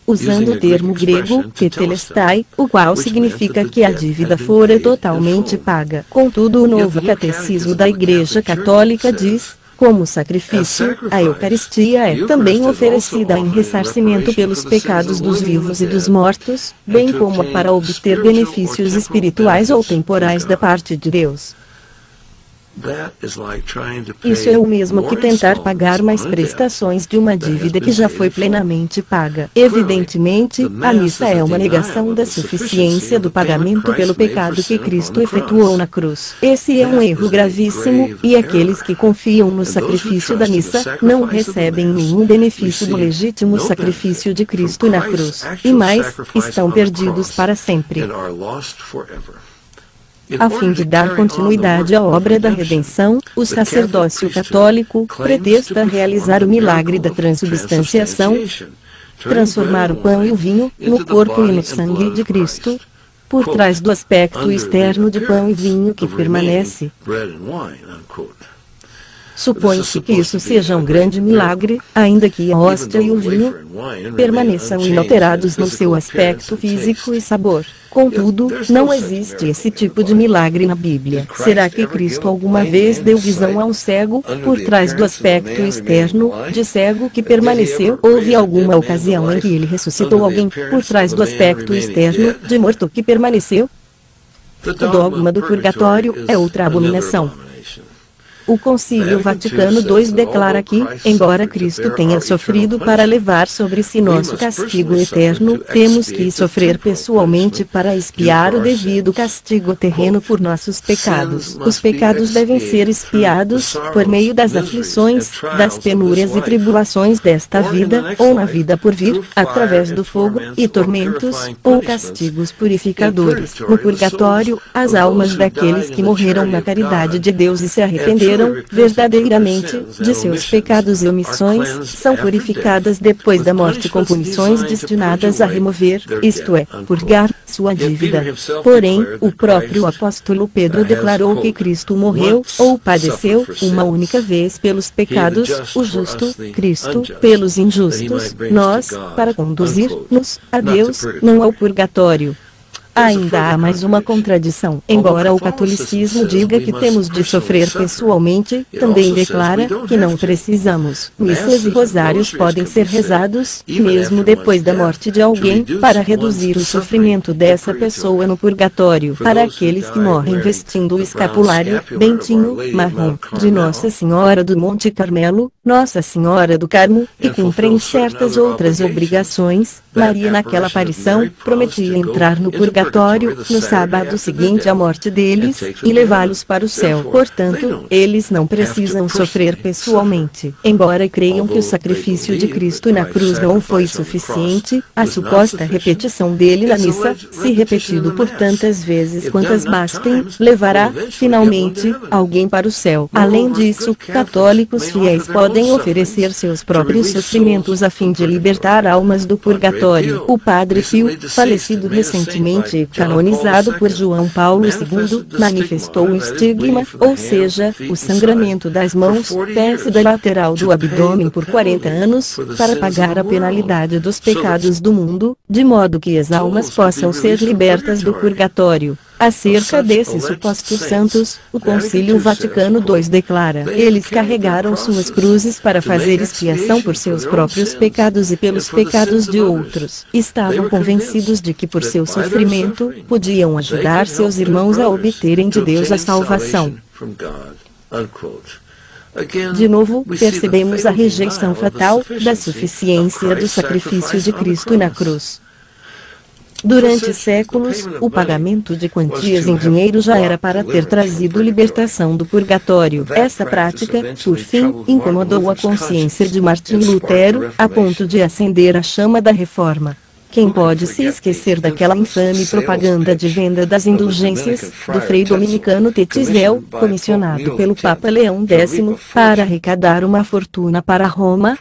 usando o termo grego tetelestai, o qual significa que a dívida fora totalmente paga. Contudo, o novo catecismo da Igreja Católica diz: como sacrifício, a Eucaristia é também oferecida em ressarcimento pelos pecados dos vivos e dos mortos, bem como para obter benefícios espirituais ou temporais da parte de Deus. Isso é o mesmo que tentar pagar mais prestações de uma dívida que já foi plenamente paga. Evidentemente, a missa é uma negação da suficiência do pagamento pelo pecado que Cristo efetuou na cruz. Esse é um erro gravíssimo, e aqueles que confiam no sacrifício da missa não recebem nenhum benefício do legítimo sacrifício de Cristo na cruz. E mais, estão perdidos para sempre. A fim de dar continuidade à obra da redenção, o sacerdócio católico pretexta realizar o milagre da transubstanciação, transformar o pão e o vinho no corpo e no sangue de Cristo, por trás do aspecto externo de pão e vinho que permanece. Supõe-se que isso seja um grande milagre, ainda que a hóstia e o vinho permaneçam inalterados no seu aspecto físico e sabor. Contudo, não existe esse tipo de milagre na Bíblia. Será que Cristo alguma vez deu visão a um cego, por trás do aspecto externo, de cego que permaneceu? Houve alguma ocasião em que ele ressuscitou alguém, por trás do aspecto externo, de morto que permaneceu? O dogma do purgatório é outra abominação. O Concílio Vaticano II declara que, embora Cristo tenha sofrido para levar sobre si nosso castigo eterno, temos que sofrer pessoalmente para expiar o devido castigo terreno por nossos pecados. Os pecados devem ser expiados, por meio das aflições, das penúrias e tribulações desta vida, ou na vida por vir, através do fogo, e tormentos, ou castigos purificadores. No purgatório, as almas daqueles que morreram na caridade de Deus e se arrependeram verdadeiramente de seus pecados e omissões, são purificadas depois da morte com punições destinadas a remover, isto é, purgar, sua dívida. Porém, o próprio apóstolo Pedro declarou que Cristo morreu, ou padeceu, uma única vez pelos pecados, o justo, Cristo, pelos injustos, nós, para conduzir-nos a Deus, não ao purgatório. Ainda há mais uma contradição. Embora o catolicismo diga que temos de sofrer pessoalmente, também declara que não precisamos. Missas e rosários podem ser rezados, mesmo depois da morte de alguém, para reduzir o sofrimento dessa pessoa no purgatório. Para aqueles que morrem vestindo o escapulário, bentinho, marrom, de Nossa Senhora do Monte Carmelo, Nossa Senhora do Carmo, e cumprem certas outras obrigações, Maria naquela aparição, prometia entrar no purgatório, no sábado seguinte à morte deles, e levá-los para o céu. Portanto, eles não precisam sofrer pessoalmente. Embora creiam que o sacrifício de Cristo na cruz não foi suficiente, a suposta repetição dele na missa, se repetido por tantas vezes quantas bastem, levará, finalmente, alguém para o céu. Além disso, católicos fiéis podem oferecer seus próprios sofrimentos a fim de libertar almas do purgatório. O Padre Pio, falecido recentemente e canonizado por João Paulo II, manifestou o estigma, ou seja, o sangramento das mãos, pés e da lateral do abdômen por 40 anos, para pagar a penalidade dos pecados do mundo, de modo que as almas possam ser libertas do purgatório. Acerca desses supostos santos, o Concílio Vaticano II declara: eles carregaram suas cruzes para fazer expiação por seus próprios pecados e pelos pecados de outros. Estavam convencidos de que por seu sofrimento, podiam ajudar seus irmãos a obterem de Deus a salvação. De novo, percebemos a rejeição fatal da suficiência do sacrifício de Cristo na cruz. Durante séculos, o pagamento de quantias em dinheiro já era para ter trazido libertação do purgatório. Essa prática, por fim, incomodou a consciência de Martim Lutero, a ponto de acender a chama da reforma. Quem pode se esquecer daquela infame propaganda de venda das indulgências, do frei dominicano Tetzel, comissionado pelo Papa Leão X, para arrecadar uma fortuna para Roma?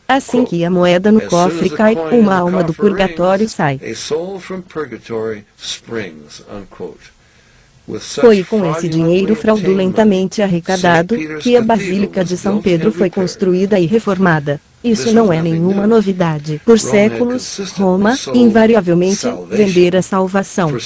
Assim que a moeda no cofre cai, uma alma do purgatório sai. Foi com esse dinheiro fraudulentamente arrecadado que a Basílica de São Pedro foi construída e reformada. Isso não é nenhuma novidade. Por séculos, Roma, invariavelmente, vendera a salvação.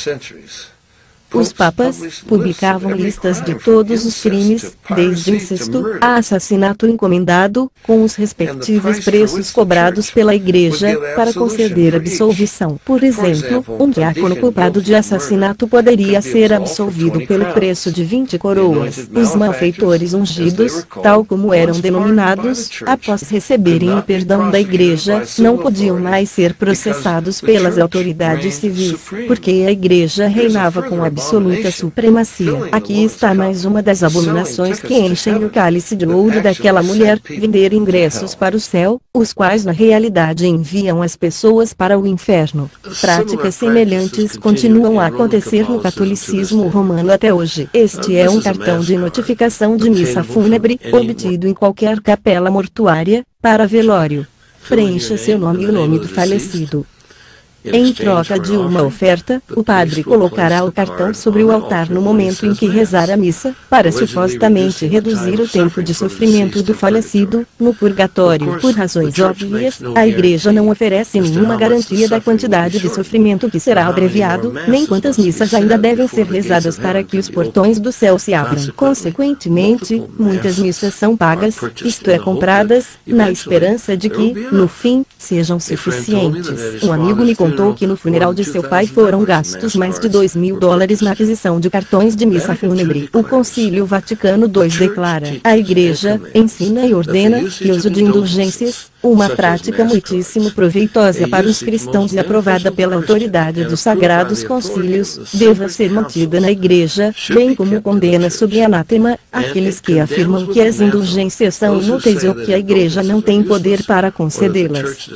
Os papas publicavam listas de todos os crimes, desde incesto a assassinato encomendado, com os respectivos preços cobrados pela Igreja, para conceder absolvição. Por exemplo, um diácono culpado de assassinato poderia ser absolvido pelo preço de 20 coroas. Os malfeitores ungidos, tal como eram denominados, após receberem o perdão da Igreja, não podiam mais ser processados pelas autoridades civis, porque a Igreja reinava com absoluta supremacia. Aqui está mais uma das abominações que enchem o cálice de ouro daquela mulher: vender ingressos para o céu, os quais na realidade enviam as pessoas para o inferno. Práticas semelhantes continuam a acontecer no catolicismo romano até hoje. Este é um cartão de notificação de missa fúnebre, obtido em qualquer capela mortuária, para velório. Preencha seu nome e o nome do falecido. Em troca de uma oferta, o padre colocará o cartão sobre o altar no momento em que rezar a missa, para supostamente reduzir o tempo de sofrimento do falecido, no purgatório. Por razões óbvias, a Igreja não oferece nenhuma garantia da quantidade de sofrimento que será abreviado, nem quantas missas ainda devem ser rezadas para que os portões do céu se abram. Consequentemente, muitas missas são pagas, isto é, compradas, na esperança de que, no fim, sejam suficientes. Um amigo me contou que no funeral de seu pai foram gastos mais de $2.000 na aquisição de cartões de missa fúnebre. O Concílio Vaticano II declara: a Igreja ensina e ordena que o uso de indulgências, uma prática muitíssimo proveitosa para os cristãos e aprovada pela autoridade dos Sagrados Concílios, deva ser mantida na Igreja, bem como condena sob anátema aqueles que afirmam que as indulgências são inúteis ou que a Igreja não tem poder para concedê-las.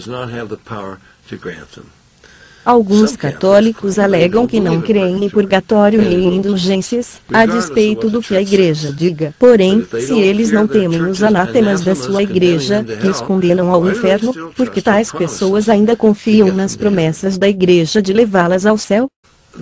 Alguns católicos alegam que não creem em purgatório nem em indulgências, a despeito do que a Igreja diga. Porém, se eles não temem os anátemas da sua Igreja, que os condenam ao inferno, porque tais pessoas ainda confiam nas promessas da Igreja de levá-las ao céu?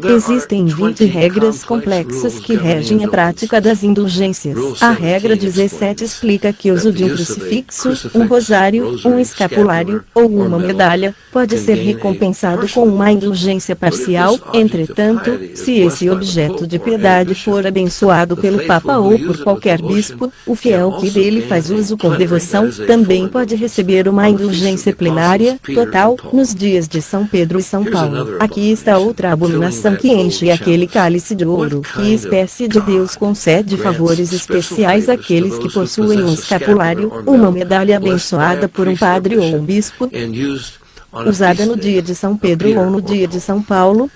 Existem 20 regras complexas que regem a prática das indulgências. A regra 17 explica que o uso de um crucifixo, um rosário, um escapulário, ou uma medalha, pode ser recompensado com uma indulgência parcial. Entretanto, se esse objeto de piedade for abençoado pelo Papa ou por qualquer bispo, o fiel que dele faz uso com devoção, também pode receber uma indulgência plenária, total, nos dias de São Pedro e São Paulo. Aqui está outra abominação que enche aquele cálice de ouro. Que espécie de Deus concede favores especiais àqueles que possuem um escapulário, uma medalha abençoada por um padre ou um bispo, usada no dia de São Pedro ou no dia de São Paulo?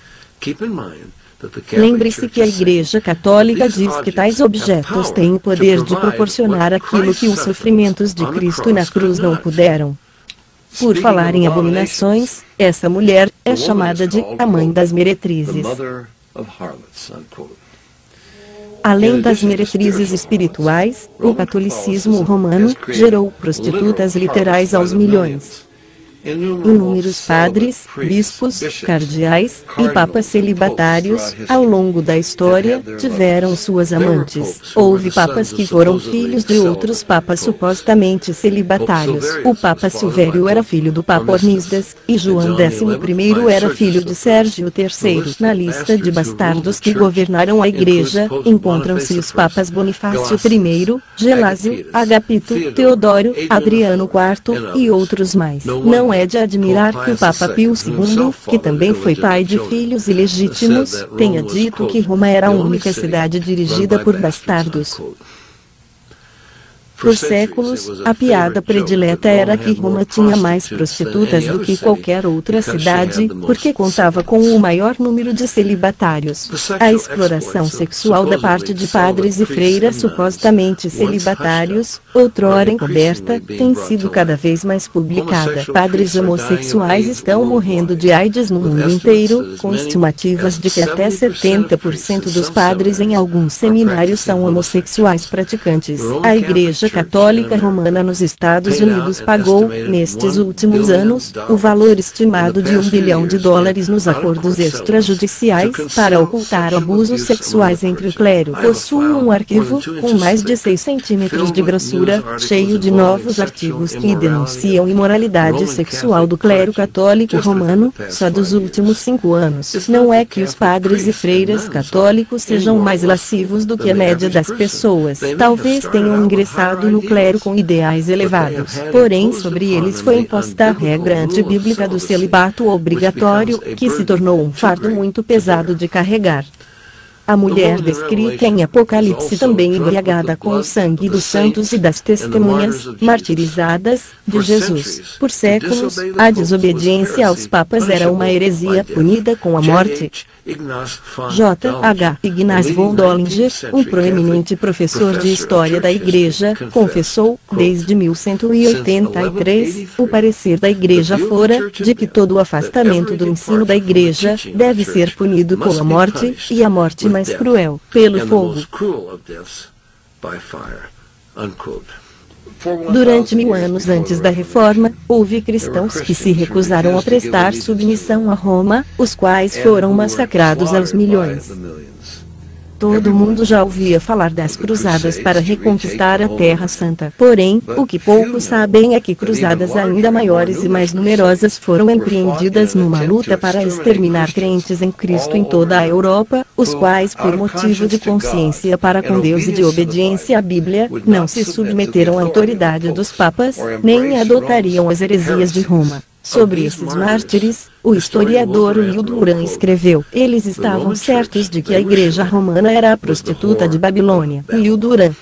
Lembre-se que a Igreja Católica diz que tais objetos têm o poder de proporcionar aquilo que os sofrimentos de Cristo na cruz não puderam. Por falar em abominações, essa mulher é chamada de a mãe das meretrizes. Além das meretrizes espirituais, o catolicismo romano gerou prostitutas literais aos milhões. Inúmeros padres, bispos, cardeais e papas celibatários, ao longo da história, tiveram suas amantes. Houve papas que foram filhos de outros papas supostamente celibatários. O Papa Silvério era filho do Papa Hormisdas, e João XI era filho de Sérgio III. Na lista de bastardos que governaram a Igreja, encontram-se os papas Bonifácio I, Gelásio, Agapito, Teodoro, Adriano IV e outros mais. Não é de admirar que o Papa Pio II, que também foi pai de filhos ilegítimos, tenha dito que Roma era a única cidade dirigida por bastardos. Por séculos, a piada predileta era que Roma tinha mais prostitutas do que qualquer outra cidade, porque contava com o maior número de celibatários. A exploração sexual da parte de padres e freiras supostamente celibatários, outrora encoberta, tem sido cada vez mais publicada. Padres homossexuais estão morrendo de AIDS no mundo inteiro, com estimativas de que até 70% dos padres em alguns seminários são homossexuais praticantes. A Igreja Católica Romana nos Estados Unidos pagou, nestes últimos anos, o valor estimado de $1 bilhão nos acordos extrajudiciais para ocultar abusos sexuais entre o clero. Possui um arquivo, com mais de 6 centímetros de grossura, cheio de novos artigos que denunciam imoralidade sexual do clero católico romano, só dos últimos 5 anos. Não é que os padres e freiras católicos sejam mais lascivos do que a média das pessoas. Talvez tenham ingressado no clero com ideais elevados. Porém, sobre eles foi imposta a regra antibíblica do celibato obrigatório, que se tornou um fardo muito pesado de carregar. A mulher descrita em Apocalipse também embriagada com o sangue dos santos e das testemunhas, martirizadas, de Jesus. Por séculos, a desobediência aos papas era uma heresia punida com a morte. J.H. Ignaz von Dollinger, um proeminente professor de História da Igreja, confessou, desde 1183, o parecer da Igreja fora, de que todo o afastamento do ensino da Igreja deve ser punido com a morte, e a morte mais cruel, pelo fogo. Durante 1000 anos antes da Reforma, houve cristãos que se recusaram a prestar submissão a Roma, os quais foram massacrados aos milhões. Todo mundo já ouvia falar das cruzadas para reconquistar a Terra Santa. Porém, o que poucos sabem é que cruzadas ainda maiores e mais numerosas foram empreendidas numa luta para exterminar crentes em Cristo em toda a Europa, os quais, por motivo de consciência para com Deus e de obediência à Bíblia, não se submeteram à autoridade dos papas, nem adotariam as heresias de Roma. Sobre esses mártires, o historiador Will Durant escreveu: eles estavam certos de que a Igreja Romana era a prostituta de Babilônia. Will Durant.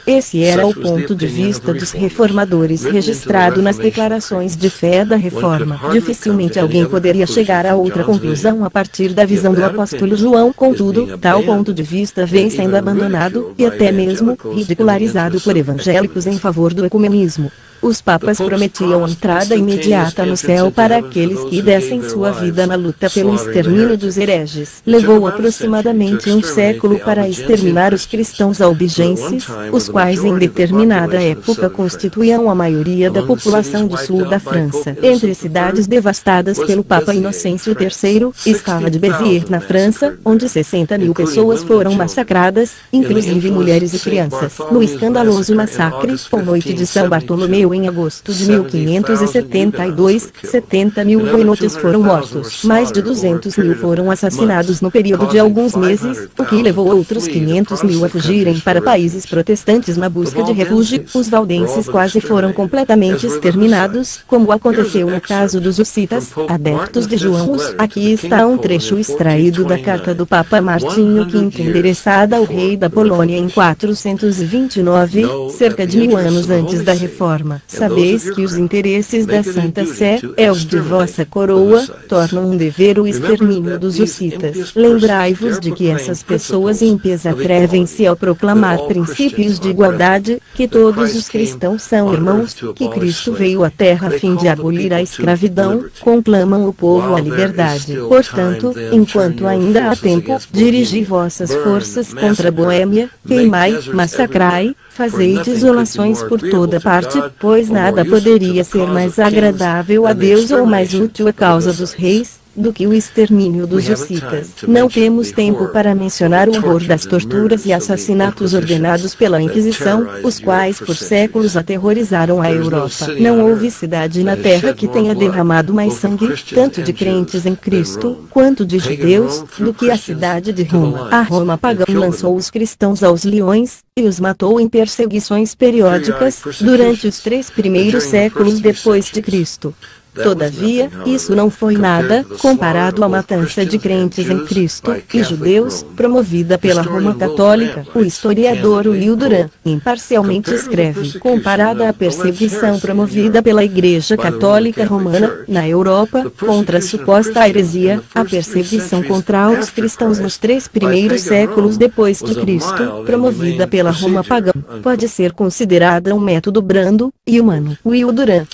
Esse era o ponto de vista dos reformadores registrado nas declarações de fé da Reforma. Dificilmente alguém poderia chegar a outra conclusão a partir da visão do apóstolo João. Contudo, tal ponto de vista vem sendo abandonado, e até mesmo ridicularizado por evangélicos em favor do ecumenismo. Os papas prometiam entrada imediata no céu para aqueles que dessem sua vida na luta pelo extermínio dos hereges. Levou aproximadamente um século para exterminar os cristãos albigenses, os quais em determinada época constituíam a maioria da população do sul da França. Entre cidades devastadas pelo Papa Inocêncio III, estava de Béziers na França, onde 60.000 pessoas foram massacradas, inclusive mulheres e crianças. No escandaloso massacre, com noite de São Bartolomeu em agosto de 1572, 70.000 hugonotes foram mortos. Mais de 200.000 foram assassinados no período de alguns meses, o que levou outros 500.000 a fugirem para países protestantes na busca de refúgio. Os valdenses quase foram completamente exterminados, como aconteceu no caso dos hussitas, adeptos de João Hus. Aqui está um trecho extraído da carta do Papa Martinho V endereçada ao rei da Polônia em 429, cerca de 1000 anos antes da Reforma. Sabeis que os interesses da Santa Sé, os de vossa coroa, tornam um dever o extermínio dos hussitas. Lembrai-vos de que essas pessoas ímpias atrevem-se ao proclamar princípios de igualdade, que todos os cristãos são irmãos, que Cristo veio à terra a fim de abolir a escravidão, conclamam o povo à liberdade. Portanto, enquanto ainda há tempo, dirigi vossas forças contra a Boêmia, queimai, massacrai, fazei desolações por toda parte, pois nada poderia ser mais agradável a Deus ou mais útil à causa dos reis, do que o extermínio dos hussitas. Não temos tempo para mencionar o horror das torturas e assassinatos ordenados pela Inquisição, os quais por séculos aterrorizaram a Europa. Não houve cidade na terra que tenha derramado mais sangue, tanto de crentes em Cristo, quanto de judeus, do que a cidade de Roma. A Roma pagã lançou os cristãos aos leões, e os matou em perseguições periódicas, durante os 3 primeiros séculos depois de Cristo. Todavia, isso não foi nada, comparado à matança de crentes em Cristo, e judeus, promovida pela Roma Católica. O historiador Will Durant, imparcialmente escreve, comparada à perseguição promovida pela Igreja Católica Romana, na Europa, contra a suposta heresia, a perseguição contra os cristãos nos 3 primeiros séculos depois de Cristo, promovida pela Roma pagã, pode ser considerada um método brando e humano. Will Durant.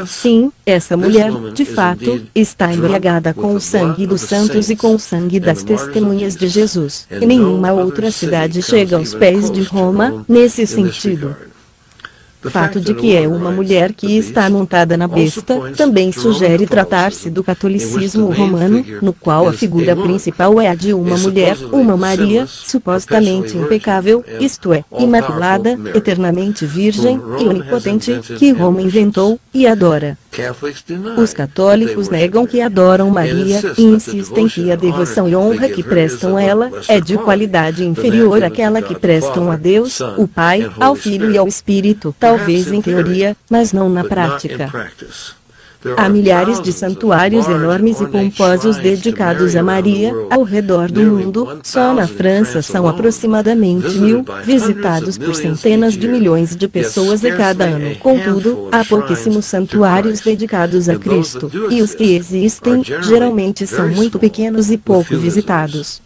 Sim, essa mulher, de fato, está embriagada com o sangue dos santos e com o sangue das testemunhas de Jesus. E nenhuma outra cidade chega aos pés de Roma, nesse sentido. O fato de que é uma mulher que está montada na besta, também sugere tratar-se do catolicismo romano, no qual a figura principal é a de uma mulher, uma Maria, supostamente impecável, isto é, imaculada, eternamente virgem e onipotente, que Roma inventou e adora. Os católicos negam que adoram Maria, e insistem que a devoção e honra que prestam a ela, é de qualidade inferior àquela que prestam a Deus, o Pai, ao Filho e ao Espírito, talvez em teoria, mas não na prática. Há milhares de santuários enormes e pomposos dedicados a Maria, ao redor do mundo. Só na França são aproximadamente 1000, visitados por centenas de milhões de pessoas a cada ano. Contudo, há pouquíssimos santuários dedicados a Cristo, e os que existem, geralmente são muito pequenos e pouco visitados.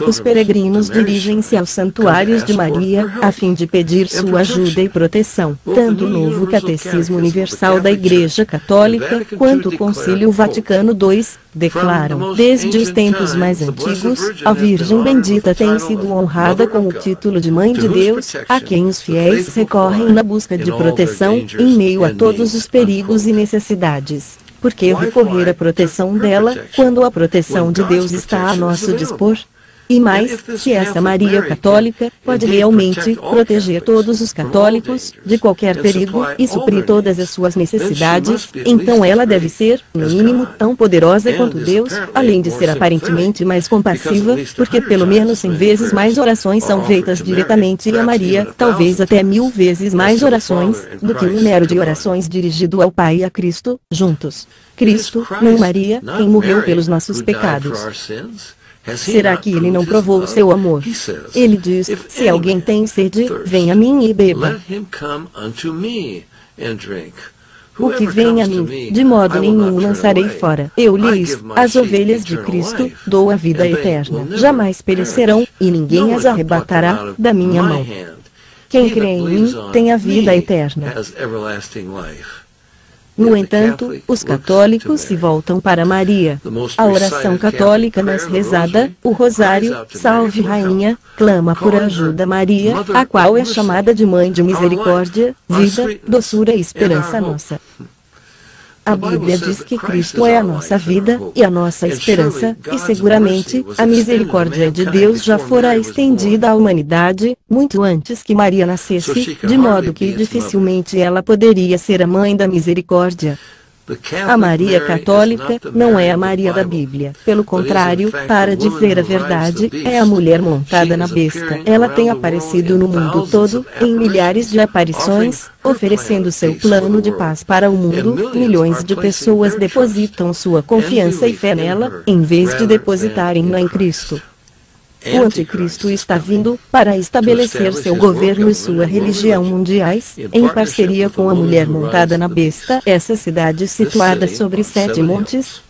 Os peregrinos dirigem-se aos santuários de Maria, a fim de pedir sua ajuda e proteção. Tanto o Novo Catecismo Universal da Igreja Católica, quanto o Concílio Vaticano II, declaram, desde os tempos mais antigos, a Virgem Bendita tem sido honrada com o título de Mãe de Deus, a quem os fiéis recorrem na busca de proteção, em meio a todos os perigos e necessidades. Por que recorrer à proteção dela, quando a proteção de Deus está a nosso dispor? E mais, se essa Maria católica pode realmente proteger todos os católicos de qualquer perigo e suprir todas as suas necessidades, então ela deve ser, no mínimo, tão poderosa quanto Deus, além de ser aparentemente mais compassiva, porque pelo menos 100 vezes mais orações são feitas diretamente a Maria, talvez até 1000 vezes mais orações, do que o número de orações dirigido ao Pai e a Cristo, juntos. Cristo, não Maria, quem morreu pelos nossos pecados. Será que ele não provou o seu amor? Ele diz, se alguém tem sede, venha a mim e beba. O que vem a mim, de modo nenhum o lançarei fora. Eu lhes, as ovelhas de Cristo, dou a vida eterna. Jamais perecerão, e ninguém as arrebatará da minha mão. Quem crê em mim, tem a vida eterna. No entanto, os católicos se voltam para Maria. A oração católica mais rezada, o Rosário, Salve Rainha, clama por ajuda Maria, a qual é chamada de Mãe de Misericórdia, vida, doçura e esperança nossa. A Bíblia diz que Cristo é a nossa vida e a nossa esperança, e seguramente, a misericórdia de Deus já fora estendida à humanidade, muito antes que Maria nascesse, de modo que dificilmente ela poderia ser a mãe da misericórdia. A Maria católica não é a Maria da Bíblia. Pelo contrário, para dizer a verdade, é a mulher montada na besta. Ela tem aparecido no mundo todo, em milhares de aparições, oferecendo seu plano de paz para o mundo. Milhões de pessoas depositam sua confiança e fé nela, em vez de depositarem-na em Cristo. O anticristo está vindo para estabelecer seu governo e sua religião mundiais, em parceria com a mulher montada na besta. Essa cidade situada sobre 7 montes,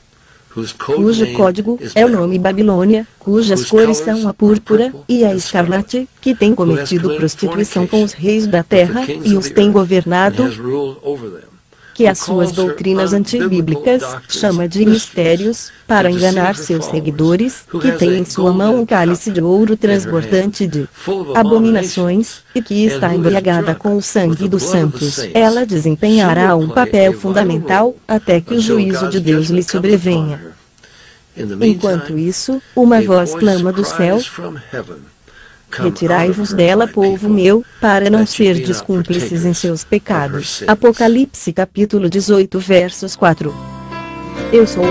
cujo código é o nome Babilônia, cujas cores são a púrpura e a escarlate, que tem cometido prostituição com os reis da terra e os tem governado, que as suas doutrinas antibíblicas chama de mistérios, para enganar seus seguidores, que tem em sua mão um cálice de ouro transbordante de abominações, e que está embriagada com o sangue dos santos. Ela desempenhará um papel fundamental, até que o juízo de Deus lhe sobrevenha. Enquanto isso, uma voz clama do céu: Retirai-vos dela, povo meu, para não serdes cúmplices em seus pecados. Apocalipse capítulo 18 versos 4. Eu sou